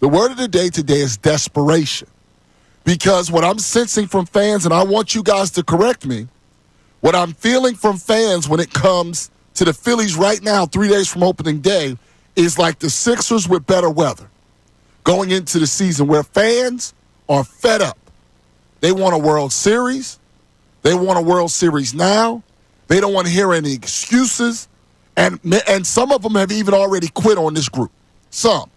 The word of the day today is desperation. Because what I'm sensing from fans, and I want you guys to correct me, what I'm feeling from fans when it comes to the Phillies right now, 3 days from opening day, is like the Sixers with better weather going into the season, where fans are fed up. They want a World Series. They want a World Series now. They don't want to hear any excuses. And some of them have even already quit on this group. Some.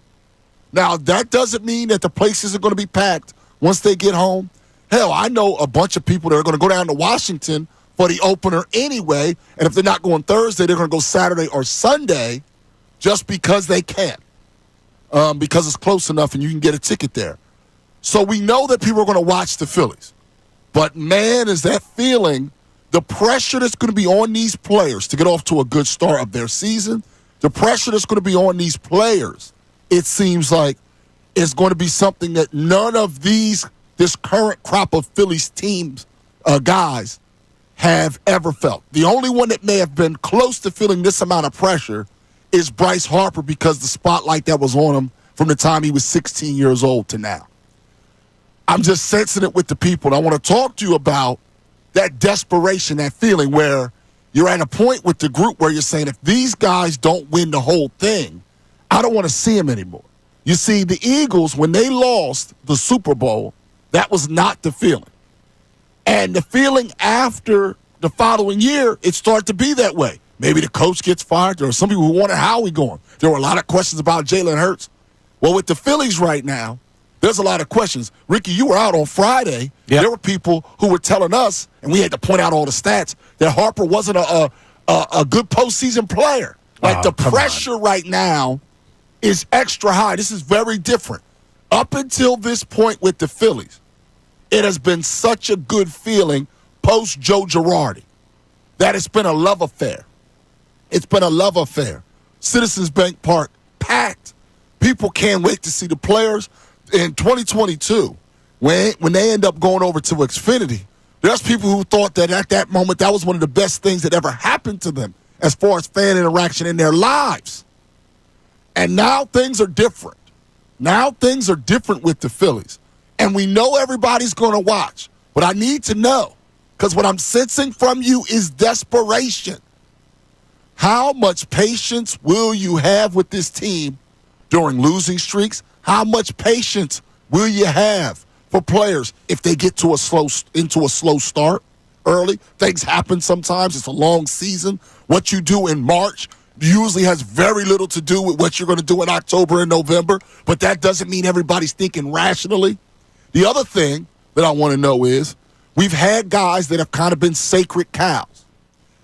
Now, that doesn't mean that the place isn't going to be packed once they get home. Hell, I know a bunch of people that are going to go down to Washington for the opener anyway, and if they're not going Thursday, they're going to go Saturday or Sunday just because they can, because it's close enough and you can get a ticket there. So we know that people are going to watch the Phillies. But, man, is that feeling, the pressure that's going to be on these players to get off to a good start of their season, the pressure that's going to be on these players, it seems like, is going to be something that none of this current crop of Phillies teams, guys, have ever felt. The only one that may have been close to feeling this amount of pressure is Bryce Harper, because the spotlight that was on him from the time he was 16 years old to now. I'm just sensing it with the people. And I want to talk to you about that desperation, that feeling where you're at a point with the group where you're saying, if these guys don't win the whole thing, I don't want to see them anymore. You see, the Eagles, when they lost the Super Bowl, that was not the feeling. And the feeling after the following year, it started to be that way. Maybe the coach gets fired. There were some people who wanted Howie going. There were a lot of questions about Jalen Hurts. Well, with the Phillies right now, there's a lot of questions. Ricky, you were out on Friday. Yep. There were people who were telling us, and we had to point out all the stats, that Harper wasn't a good postseason player. Like, the pressure right now is extra high. This is very different. Up until this point with the Phillies, it has been such a good feeling post Joe Girardi that it's been a love affair. It's been a love affair. Citizens Bank Park packed. People can't wait to see the players. In 2022, when they end up going over to Xfinity, there's people who thought that at that moment that was one of the best things that ever happened to them as far as fan interaction in their lives. And now things are different. Now things are different with the Phillies. And we know everybody's going to watch. But I need to know, because what I'm sensing from you is desperation. How much patience will you have with this team during losing streaks? How much patience will you have for players if they get into a slow start early? Things happen sometimes. It's a long season. What you do in March usually has very little to do with what you're going to do in October and November, but that doesn't mean everybody's thinking rationally. The other thing that I want to know is we've had guys that have kind of been sacred cows.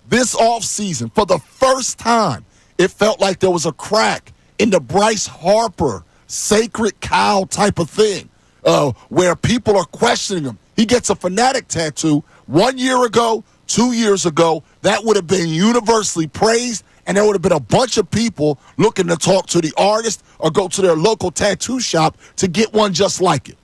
This offseason, for the first time, it felt like there was a crack in the Bryce Harper sacred cow type of thing, where people are questioning him. He gets a Fanatic tattoo 1 year ago, 2 years ago. That would have been universally praised, and there would have been a bunch of people looking to talk to the artist or go to their local tattoo shop to get one just like it.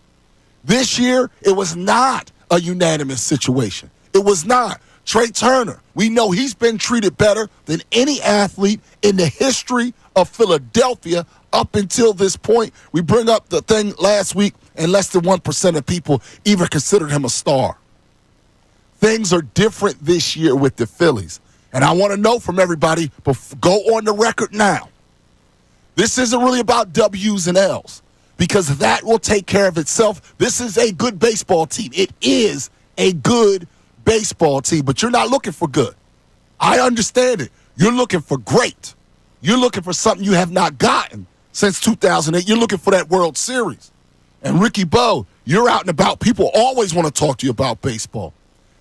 This year, it was not a unanimous situation. It was not. Trey Turner, we know he's been treated better than any athlete in the history of Philadelphia up until this point. We bring up the thing last week, and less than 1% of people even considered him a star. Things are different this year with the Phillies. And I want to know from everybody, but go on the record now. This isn't really about W's and L's, because that will take care of itself. This is a good baseball team. It is a good baseball team, but you're not looking for good. I understand it. You're looking for great. You're looking for something you have not gotten since 2008. You're looking for that World Series. And Ricky Bo, you're out and about. People always want to talk to you about baseball.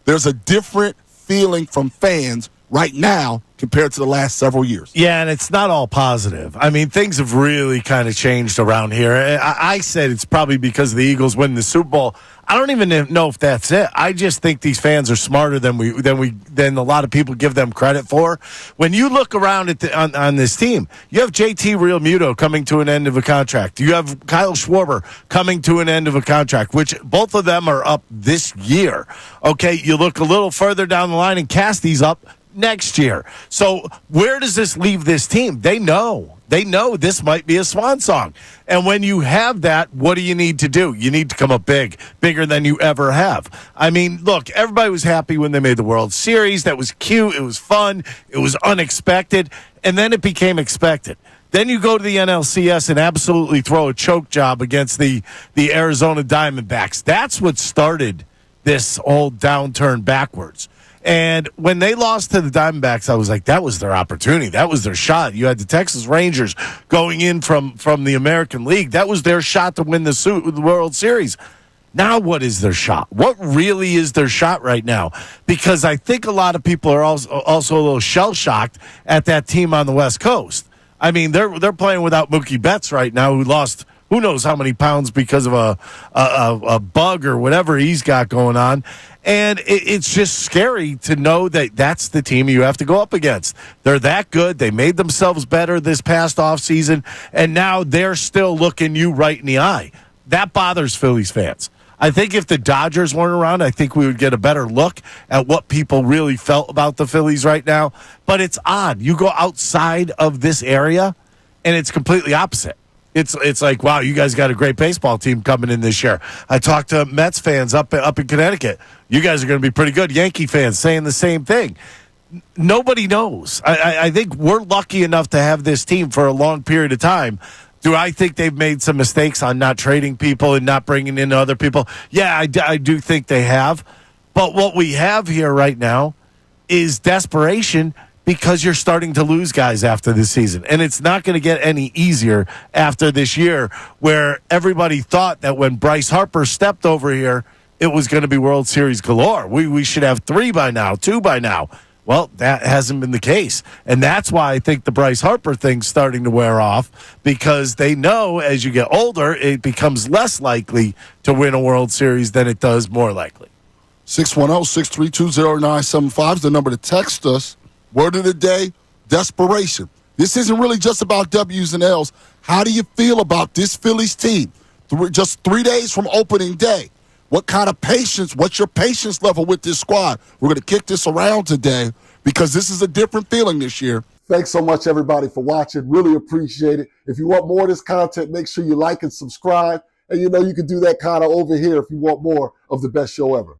There's a different feeling from fans right now compared to the last several years. Yeah, and it's not all positive. I mean, things have really kind of changed around here. I said it's probably because the Eagles win the Super Bowl. I don't even know if that's it. I just think these fans are smarter than a lot of people give them credit for. When you look around at on this team, you have JT Realmuto coming to an end of a contract. You have Kyle Schwarber coming to an end of a contract, which both of them are up this year. Okay, you look a little further down the line, and Casty's up next year. So where does this leave this team? They know They know this might be a swan song. And when you have that, what do you need to do? You need to come up big, bigger than you ever have. I mean, look, everybody was happy when they made the World Series. That was cute. It was fun. It was unexpected. And then it became expected. Then you go to the NLCS and absolutely throw a choke job against the Arizona Diamondbacks. That's what started this whole downturn backwards. And when they lost to the Diamondbacks, I was like, that was their opportunity. That was their shot. You had the Texas Rangers going in from the American League. That was their shot to win the World Series. Now what is their shot? What really is their shot right now? Because I think a lot of people are also a little shell-shocked at that team on the West Coast. I mean, they're playing without Mookie Betts right now, who lost who knows how many pounds because of a bug or whatever he's got going on. And it's just scary to know that that's the team you have to go up against. They're that good. They made themselves better this past offseason, and now they're still looking you right in the eye. That bothers Phillies fans. I think if the Dodgers weren't around, I think we would get a better look at what people really felt about the Phillies right now. But it's odd. You go outside of this area, and it's completely opposite. It's like, wow, you guys got a great baseball team coming in this year. I talked to Mets fans up in Connecticut. You guys are going to be pretty good. Yankee fans saying the same thing. Nobody knows. I think we're lucky enough to have this team for a long period of time. Do I think they've made some mistakes on not trading people and not bringing in other people? Yeah, I do think they have. But what we have here right now is desperation because you're starting to lose guys after this season. And it's not going to get any easier after this year where everybody thought that when Bryce Harper stepped over here, it was going to be World Series galore. We should have 3 by now, 2 by now. Well, that hasn't been the case. And that's why I think the Bryce Harper thing's starting to wear off, because they know as you get older, it becomes less likely to win a World Series than it does more likely. 610-632-0975 is the number to text us. Word of the day, desperation. This isn't really just about W's and L's. How do you feel about this Phillies team? Just 3 days from opening day. What kind of patience, what's your patience level with this squad? We're going to kick this around today because this is a different feeling this year. Thanks so much, everybody, for watching. Really appreciate it. If you want more of this content, make sure you like and subscribe. And you know you can do that kind of over here if you want more of the best show ever.